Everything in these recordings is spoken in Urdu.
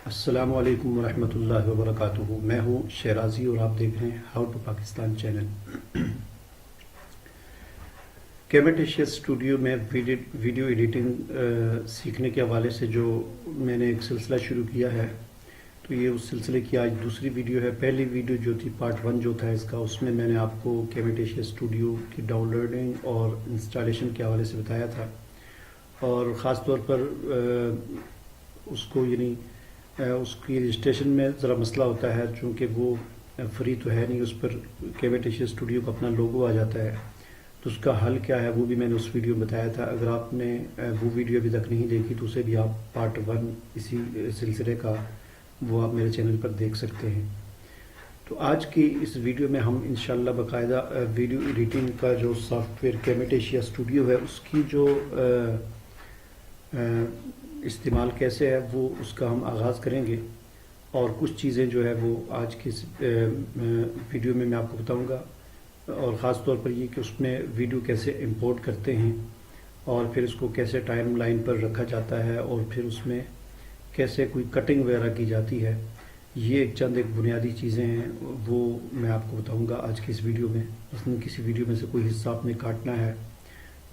السلام علیکم ورحمۃ اللہ وبرکاتہ۔ میں ہوں شیرازی اور آپ دیکھ رہے ہیں how to Pakistan channel. Camtasia studio میں ویڈیو ایڈیٹنگ سیکھنے کے حوالے سے جو میں نے ایک سلسلہ شروع کیا ہے، تو یہ اس سلسلے کی آج دوسری ویڈیو ہے۔ پہلی ویڈیو جو تھی پارٹ 1 جو تھا اس کا، اس میں میں نے آپ کو کیمٹیشیس اسٹوڈیو کی ڈاؤن لوڈنگ اور انسٹالیشن کے حوالے سے بتایا تھا، اور خاص طور پر اس کو اس کی رجسٹریشن میں ذرا مسئلہ ہوتا ہے، چونکہ وہ فری تو ہے نہیں، اس پر کیمٹیشیس اسٹوڈیو کا اپنا لوگو آ جاتا ہے، تو اس کا حل کیا ہے وہ بھی میں نے اس ویڈیو میں بتایا تھا۔ اگر آپ نے وہ ویڈیو ابھی تک نہیں دیکھی تو اسے بھی آپ پارٹ 1 اسی سلسلے کا وہ آپ میرے چینل پر دیکھ سکتے ہیں۔ تو آج کی اس ویڈیو میں ہم انشاءاللہ باقاعدہ ویڈیو ایڈیٹنگ کا جو سافٹ ویئر کیمٹیشیس اسٹوڈیو ہے اس کی جو استعمال کیسے ہے وہ اس کا ہم آغاز کریں گے، اور کچھ چیزیں جو ہے وہ آج کی ویڈیو میں آپ کو بتاؤں گا، اور خاص طور پر یہ کہ اس میں ویڈیو کیسے امپورٹ کرتے ہیں، اور پھر اس کو کیسے ٹائم لائن پر رکھا جاتا ہے، اور پھر اس میں کیسے کوئی کٹنگ وغیرہ کی جاتی ہے۔ یہ ایک بنیادی چیزیں ہیں، وہ میں آپ کو بتاؤں گا آج کی اس ویڈیو میں۔ مثلا کسی ویڈیو میں سے کوئی حصہ آپ نے کاٹنا ہے،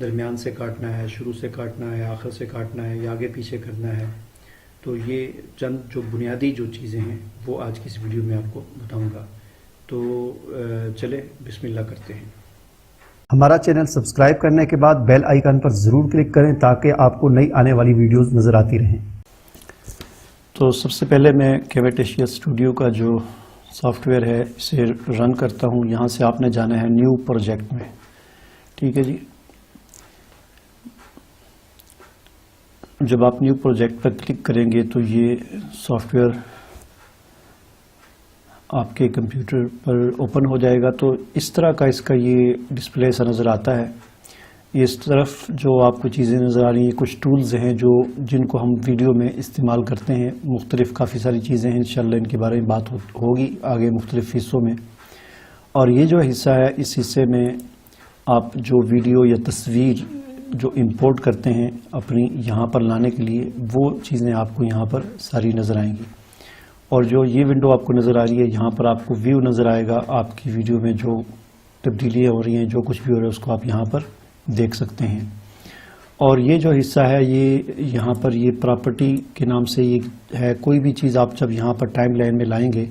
درمیان سے کاٹنا ہے، شروع سے کاٹنا ہے، آخر سے کاٹنا ہے، یا آگے پیچھے کرنا ہے، تو یہ جو بنیادی جو چیزیں ہیں وہ آج کی اس ویڈیو میں آپ کو بتاؤں گا۔ تو چلے بسم اللہ کرتے ہیں۔ ہمارا چینل سبسکرائب کرنے کے بعد بیل آئیکن پر ضرور کلک کریں تاکہ آپ کو نئی آنے والی ویڈیوز نظر آتی رہیں۔ تو سب سے پہلے میں کیمٹیشیس اسٹوڈیو کا جو سافٹ ویئر ہے اسے رن کرتا ہوں۔ یہاں سے آپ نے جانا ہے نیو پروجیکٹ میں، ٹھیک ہے جی۔ جب آپ نیو پروجیکٹ پر کلک کریں گے تو یہ سافٹ ویئر آپ کے کمپیوٹر پر اوپن ہو جائے گا۔ تو اس طرح کا اس کا یہ ڈسپلے سا نظر آتا ہے۔ یہ اس طرف جو آپ کو چیزیں نظر آ رہی ہیں، کچھ ٹولز ہیں جن کو ہم ویڈیو میں استعمال کرتے ہیں۔ مختلف کافی ساری چیزیں ہیں، انشاءاللہ ان کے بارے میں بات ہوگی آگے مختلف حصوں میں۔ اور یہ جو حصہ ہے، اس حصے میں آپ جو ویڈیو یا تصویر جو امپورٹ کرتے ہیں اپنی یہاں پر لانے کے لیے، وہ چیزیں آپ کو یہاں پر ساری نظر آئیں گی۔ اور جو یہ ونڈو آپ کو نظر آ رہی ہے، یہاں پر آپ کو ویو نظر آئے گا، آپ کی ویڈیو میں جو تبدیلیاں ہو رہی ہیں، جو کچھ بھی ہو رہا ہے اس کو آپ یہاں پر دیکھ سکتے ہیں۔ اور یہ جو حصہ ہے، یہ یہاں پر یہ پراپرٹی کے نام سے یہ ہے۔ کوئی بھی چیز آپ جب یہاں پر ٹائم لائن میں لائیں گے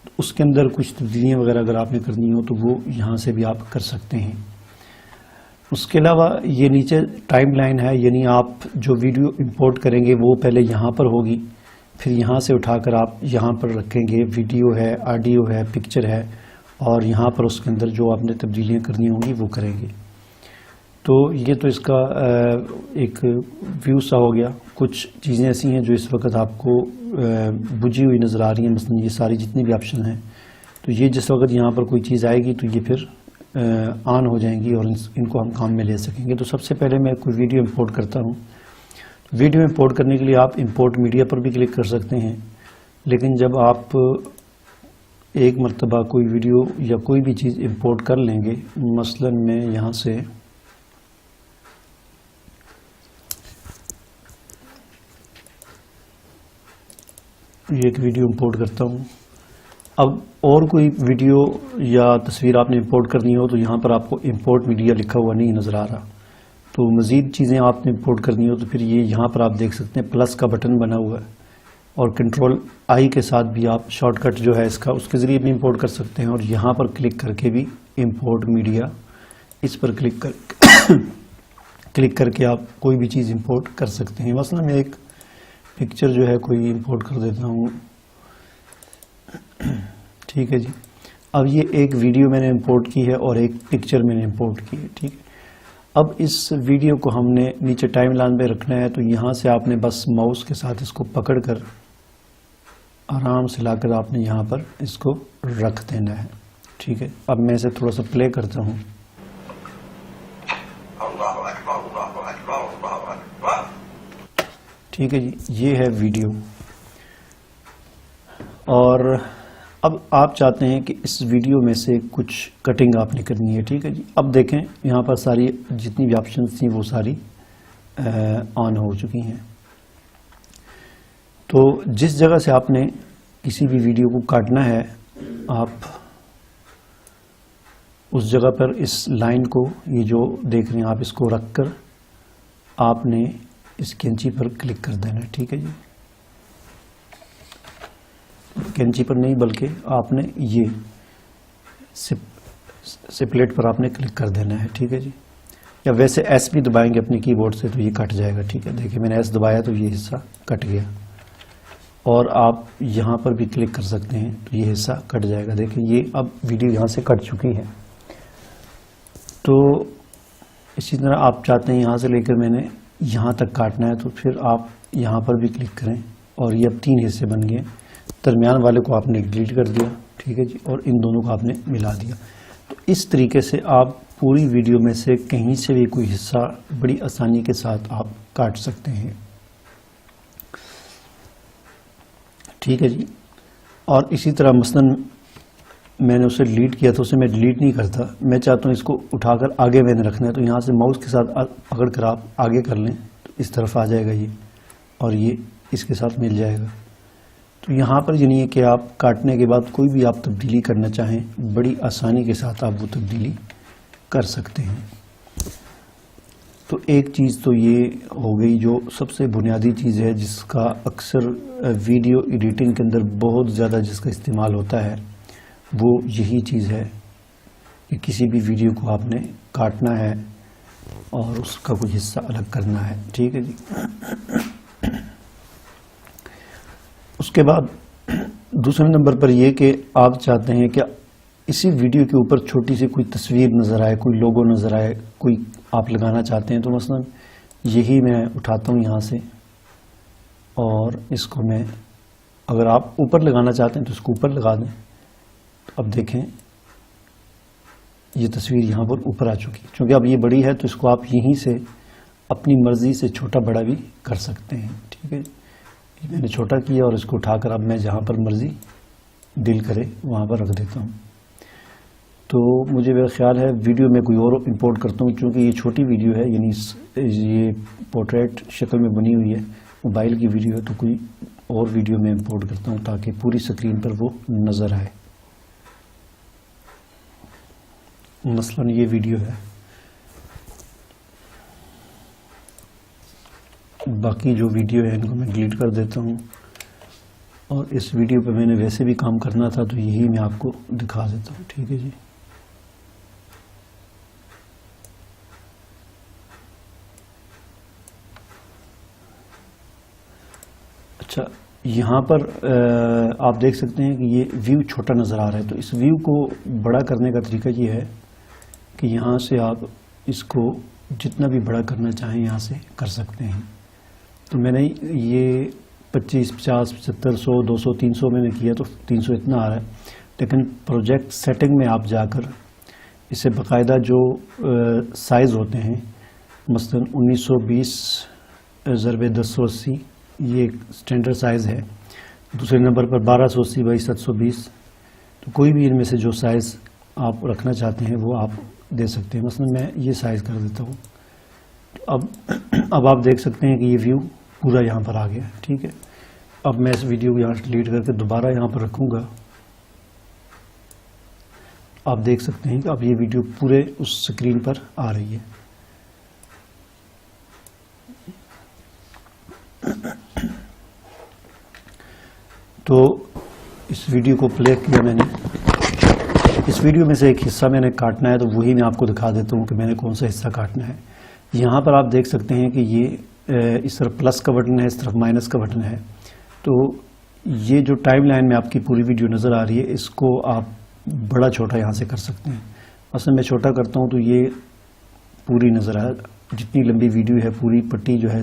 تو اس کے اندر کچھ تبدیلیاں وغیرہ اگر آپ نے کرنی ہو تو وہ یہاں سے بھی آپ کر سکتے ہیں۔ اس کے علاوہ یہ نیچے ٹائم لائن ہے، یعنی آپ جو ویڈیو امپورٹ کریں گے وہ پہلے یہاں پر ہوگی، پھر یہاں سے اٹھا کر آپ یہاں پر رکھیں گے۔ ویڈیو ہے، آڈیو ہے، پکچر ہے، اور یہاں پر اس کے اندر جو آپ نے تبدیلیاں کرنی ہوں گی وہ کریں گے۔ تو یہ تو اس کا ایک ویو سا ہو گیا۔ کچھ چیزیں ایسی ہیں جو اس وقت آپ کو بجھی ہوئی نظر آ رہی ہیں، مثلا یہ ساری جتنی بھی آپشن ہیں، تو یہ جس وقت یہاں پر کوئی چیز آئے گی تو یہ پھر آن ہو جائیں گی اور ان کو ہم کام میں لے سکیں گے۔ تو سب سے پہلے میں کوئی ویڈیو امپورٹ کرتا ہوں۔ ویڈیو امپورٹ کرنے کے لیے آپ امپورٹ میڈیا پر بھی کلک کر سکتے ہیں، لیکن جب آپ ایک مرتبہ کوئی ویڈیو یا کوئی بھی چیز امپورٹ کر لیں گے، مثلا میں یہاں سے ایک ویڈیو امپورٹ کرتا ہوں۔ اب اور کوئی ویڈیو یا تصویر آپ نے امپورٹ کرنی ہو تو یہاں پر آپ کو امپورٹ میڈیا لکھا ہوا نہیں نظر آ رہا، تو مزید چیزیں آپ نے امپورٹ کرنی ہو تو پھر یہ یہاں پر آپ دیکھ سکتے ہیں پلس کا بٹن بنا ہوا ہے، اور کنٹرول آئی کے ساتھ بھی آپ شارٹ کٹ جو ہے اس کا، اس کے ذریعے بھی امپورٹ کر سکتے ہیں، اور یہاں پر کلک کر کے بھی امپورٹ میڈیا، اس پر کلک کر کے آپ کوئی بھی چیز امپورٹ کر سکتے ہیں۔ مثلا میں ایک پکچر جو ہے کوئی امپورٹ کر دیتا ہوں، ٹھیک ہے جی۔ اب یہ ایک ویڈیو میں نے امپورٹ کی ہے اور ایک پکچر میں نے امپورٹ کی ہے، ٹھیک ہے۔ اب اس ویڈیو کو ہم نے نیچے ٹائم لائن پہ رکھنا ہے، تو یہاں سے آپ نے بس ماؤس کے ساتھ اس کو پکڑ کر آرام سے لا کر آپ نے یہاں پر اس کو رکھ دینا ہے، ٹھیک ہے۔ اب میں اسے تھوڑا سا پلے کرتا ہوں۔ ٹھیک ہے جی، یہ ہے ویڈیو، اور اب آپ چاہتے ہیں کہ اس ویڈیو میں سے کچھ کٹنگ آپ نے کرنی ہے، ٹھیک ہے جی۔ اب دیکھیں یہاں پر ساری جتنی بھی آپشنز تھیں وہ ساری آن ہو چکی ہیں۔ تو جس جگہ سے آپ نے کسی بھی ویڈیو کو کاٹنا ہے آپ اس جگہ پر اس لائن کو یہ جو دیکھ رہے ہیں آپ اس کو رکھ کر آپ نے اس کینچی پر کلک کر دینا ہے. ٹھیک ہے جی, کینچی پر نہیں بلکہ آپ نے یہ سپلیٹ پر آپ نے کلک کر دینا ہے. ٹھیک ہے جی, یا ویسے ایس بھی دبائیں گے اپنے کی بورڈ سے تو یہ کٹ جائے گا. ٹھیک ہے, دیکھیں میں نے ایس دبایا تو یہ حصہ کٹ گیا, اور آپ یہاں پر بھی کلک کر سکتے ہیں تو یہ حصہ کٹ جائے گا. دیکھیں یہ اب ویڈیو یہاں سے کٹ چکی ہے. تو اسی طرح آپ چاہتے ہیں یہاں سے لے کر میں نے یہاں تک کاٹنا ہے تو پھر آپ یہاں پر بھی کلک کریں, اور یہ اب 3 حصے بن گئے. درمیان والے کو آپ نے ڈیلیٹ کر دیا. ٹھیک ہے جی, اور ان دونوں کو آپ نے ملا دیا. تو اس طریقے سے آپ پوری ویڈیو میں سے کہیں سے بھی کوئی حصہ بڑی آسانی کے ساتھ آپ کاٹ سکتے ہیں. ٹھیک ہے جی, اور اسی طرح مثلاً میں نے اسے ڈیلیٹ کیا تو اسے میں ڈیلیٹ نہیں کرتا, میں چاہتا ہوں اس کو اٹھا کر آگے میں نے رکھنا ہے تو یہاں سے ماؤس کے ساتھ پکڑ کر آپ آگے کر لیں تو اس طرف آ جائے گا یہ, اور یہ اس کے ساتھ مل جائے گا. تو یہاں پر یہ نہیں ہے کہ آپ کاٹنے کے بعد کوئی بھی آپ تبدیلی کرنا چاہیں بڑی آسانی کے ساتھ آپ وہ تبدیلی کر سکتے ہیں. تو ایک چیز تو یہ ہو گئی جو سب سے بنیادی چیز ہے جس کا اکثر ویڈیو ایڈیٹنگ کے اندر بہت زیادہ جس کا استعمال ہوتا ہے, وہ یہی چیز ہے کہ کسی بھی ویڈیو کو آپ نے کاٹنا ہے اور اس کا کوئی حصہ الگ کرنا ہے. ٹھیک ہے جی, اس کے بعد دوسرے نمبر پر یہ کہ آپ چاہتے ہیں کہ اسی ویڈیو کے اوپر چھوٹی سی کوئی تصویر نظر آئے, کوئی لوگو نظر آئے, کوئی آپ لگانا چاہتے ہیں. تو مثلا یہی میں اٹھاتا ہوں یہاں سے اور اس کو میں اگر آپ اوپر لگانا چاہتے ہیں تو اس کو اوپر لگا دیں. اب دیکھیں یہ تصویر یہاں پر اوپر آ چکی, چونکہ اب یہ بڑی ہے تو اس کو آپ یہیں سے اپنی مرضی سے چھوٹا بڑا بھی کر سکتے ہیں. ٹھیک ہے, میں نے چھوٹا کیا اور اس کو اٹھا کر اب میں جہاں پر مرضی دل کرے وہاں پر رکھ دیتا ہوں. تو مجھے میرا خیال ہے ویڈیو میں کوئی اور امپورٹ کرتا ہوں, چونکہ یہ چھوٹی ویڈیو ہے, یعنی یہ پورٹریٹ شکل میں بنی ہوئی ہے, موبائل کی ویڈیو ہے, تو کوئی اور ویڈیو میں امپورٹ کرتا ہوں تاکہ پوری اسکرین پر وہ نظر آئے. مثلاً یہ ویڈیو ہے, باقی جو ویڈیو ہے ان کو میں ڈیلیٹ کر دیتا ہوں, اور اس ویڈیو پہ میں نے ویسے بھی کام کرنا تھا تو یہی میں آپ کو دکھا دیتا ہوں. ٹھیک ہے جی, اچھا یہاں پر آپ دیکھ سکتے ہیں کہ یہ ویو چھوٹا نظر آ رہا ہے. تو اس ویو کو بڑا کرنے کا طریقہ یہ ہے کہ یہاں سے آپ اس کو جتنا بھی بڑا کرنا چاہیں یہاں سے کر سکتے ہیں. تو میں نے یہ 25, 50, 75, 100, 200, 300 میں نے کیا تو 300 اتنا آ رہا ہے, لیکن پروجیکٹ سیٹنگ میں آپ جا کر اسے باقاعدہ جو سائز ہوتے ہیں مثلا 1920x1080 یہ ایک سٹینڈرڈ سائز ہے. دوسرے نمبر پر 1280x720, تو کوئی بھی ان میں سے جو سائز آپ رکھنا چاہتے ہیں وہ آپ دے سکتے ہیں. مثلا میں یہ سائز کر دیتا ہوں. اب آپ دیکھ سکتے ہیں کہ یہ ویو پورا یہاں پر آ گیا. ٹھیک ہے, اب میں اس ویڈیو کو یہاں سے ڈیلیٹ کر کے دوبارہ یہاں پر رکھوں گا. آپ دیکھ سکتے ہیں کہ اب یہ ویڈیو پورے اس سکرین پر آ رہی ہے. تو اس ویڈیو کو پلے کیا میں نے, اس ویڈیو میں سے ایک حصہ میں نے کاٹنا ہے تو وہی میں آپ کو دکھا دیتا ہوں کہ میں نے کون سا حصہ کاٹنا ہے. یہاں پر آپ دیکھ سکتے ہیں کہ یہ اس طرف پلس کا بٹن ہے, اس طرف مائنس کا بٹن ہے. تو یہ جو ٹائم لائن میں آپ کی پوری ویڈیو نظر آ رہی ہے اس کو آپ بڑا چھوٹا یہاں سے کر سکتے ہیں. اصل میں چھوٹا کرتا ہوں تو یہ پوری نظر آ, جتنی لمبی ویڈیو ہے پوری پٹی جو ہے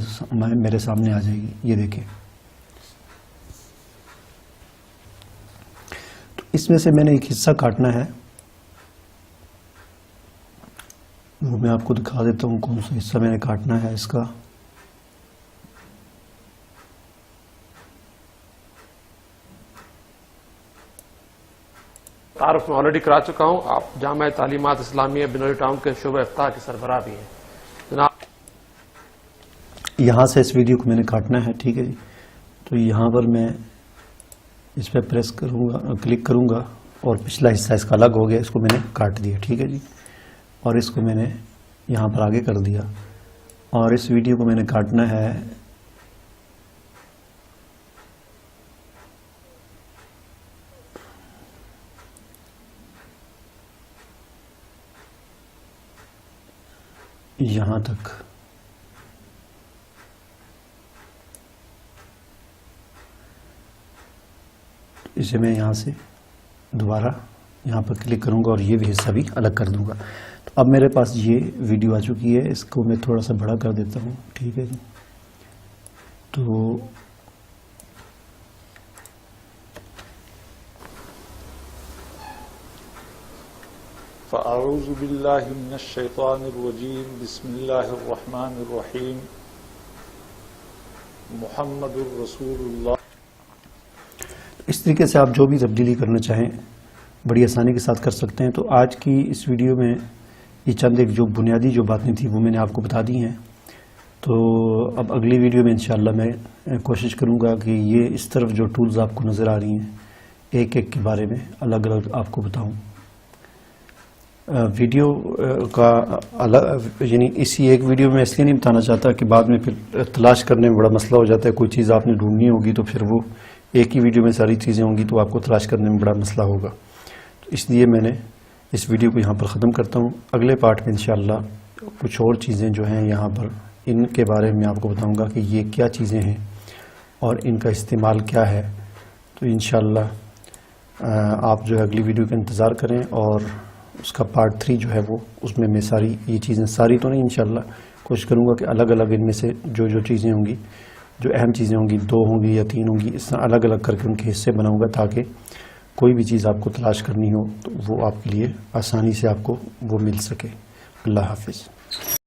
میرے سامنے آ جائے گی. یہ دیکھیں, تو اس میں سے میں نے ایک حصہ کاٹنا ہے, وہ میں آپ کو دکھا دیتا ہوں کون سا حصہ میں نے کاٹنا ہے اس کا. تعارف میں آلریڈی کرا چکا ہوں. آپ جامعہ تعلیمات اسلامیہ بنوری ٹاؤن کے شعبہ افتاح کے سربراہ بھی ہیں جناب. یہاں سے اس ویڈیو کو میں نے کاٹنا ہے. ٹھیک ہے جی, تو یہاں پر میں اس پہ پریس کروں گا، کلک کروں گا، اور پچھلا حصہ اس کا الگ ہو گیا، اس کو میں نے کاٹ دیا. ٹھیک ہے جی، اور اس کو میں نے یہاں پر آگے کر دیا، اور اس ویڈیو کو میں نے کاٹنا ہے یہاں تک. اسے میں یہاں سے دوبارہ یہاں پر کلک کروں گا اور یہ بھی حصہ بھی الگ کر دوں گا. تو اب میرے پاس یہ ویڈیو آ چکی ہے، اس کو میں تھوڑا سا بڑا کر دیتا ہوں. ٹھیک ہے جی، تو فأعوذ باللہ من الشیطان الرجیم بسم اللہ الرحمن الرحیم محمد الرسول اللہ. اس طریقے سے آپ جو بھی تبدیلی کرنا چاہیں بڑی آسانی کے ساتھ کر سکتے ہیں. تو آج کی اس ویڈیو میں یہ چند ایک جو بنیادی جو باتیں تھیں وہ میں نے آپ کو بتا دی ہیں. تو اب اگلی ویڈیو میں انشاءاللہ میں کوشش کروں گا کہ یہ اس طرف جو ٹولز آپ کو نظر آ رہی ہیں ایک ایک کے بارے میں الگ الگ آپ کو بتاؤں. ویڈیو کا یعنی اسی ایک ویڈیو میں اس لیے نہیں بتانا چاہتا کہ بعد میں پھر تلاش کرنے میں بڑا مسئلہ ہو جاتا ہے. کوئی چیز آپ نے ڈھونڈنی ہوگی تو پھر وہ ایک ہی ویڈیو میں ساری چیزیں ہوں گی تو آپ کو تلاش کرنے میں بڑا مسئلہ ہوگا. تو اس لیے میں نے اس ویڈیو کو یہاں پر ختم کرتا ہوں. اگلے پارٹ میں انشاءاللہ کچھ اور چیزیں جو ہیں یہاں پر ان کے بارے میں آپ کو بتاؤں گا کہ یہ کیا چیزیں ہیں اور ان کا استعمال کیا ہے. تو انشاءاللہ آپ جو ہے اگلی ویڈیو کا انتظار کریں، اور اس کا پارٹ 3 جو ہے وہ اس میں ساری یہ چیزیں، ساری تو نہیں، انشاءاللہ کوشش کروں گا کہ الگ الگ ان میں سے جو جو چیزیں ہوں گی، جو اہم چیزیں ہوں گی، 2 ہوں گی یا 3 ہوں گی، اس طرح الگ الگ کر کے ان کے حصے بناؤں گا تاکہ کوئی بھی چیز آپ کو تلاش کرنی ہو تو وہ آپ کے لیے آسانی سے آپ کو وہ مل سکے. اللہ حافظ.